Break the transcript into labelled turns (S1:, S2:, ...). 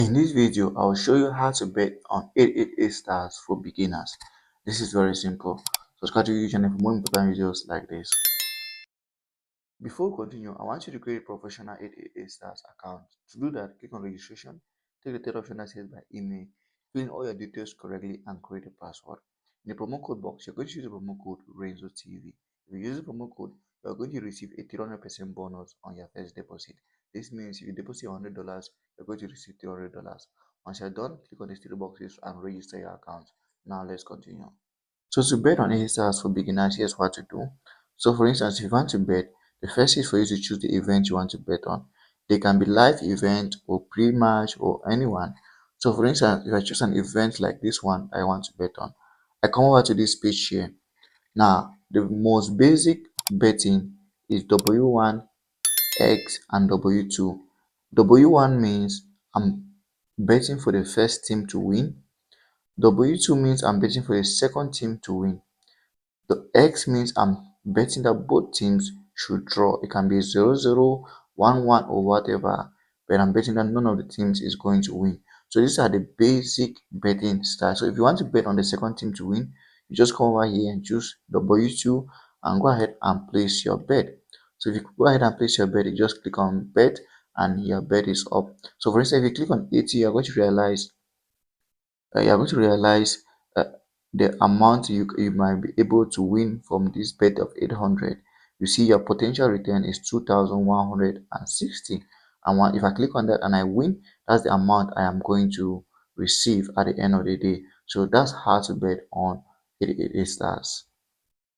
S1: In this video, I'll show you how to bet on 888 stars for beginners. This is very simple. Subscribe to the channel for more important videos like this. Before we continue, I want you to create a professional 888 stars account. To do that, click on registration, take the third option that says by email, fill in all your details correctly and create a password. In the promo code box, you're going to use the promo code RenzoTV. If you use the promo code, you're going to receive a 300% bonus on your first deposit. This means if you deposit $100, you're going to receive $300. Once you're done, click on these three boxes and register your account. Now let's continue. So to bet on 8 stars for beginners, here's what to do. So for instance, if you want to bet, the first is for you to choose the event you want to bet on. They can be live event or pre-match or anyone. So for instance, if I choose an event like this one I want to bet on, I come over to this page here. Now, the most basic betting is W1, X, and W2. W1 means I'm betting for the first team to win. W2 means I'm betting for the second team to win. The X means I'm betting that both teams should draw. It can be 0-0, 1-1, or whatever, but I'm betting that none of the teams is going to win. So these are the basic betting styles. So if you want to bet on the second team to win, you just come over here and choose W2 and go ahead and place your bet. So if you go ahead and place your bet, you just click on bet and your bet is up. So for instance, if you click on 80, you're going to realize uh, the amount you might be able to win from this bet of 800. You see your potential return is 2160, and if I click on that and I win, that's the amount I am going to receive at the end of the day. So that's how to bet on 888 stars.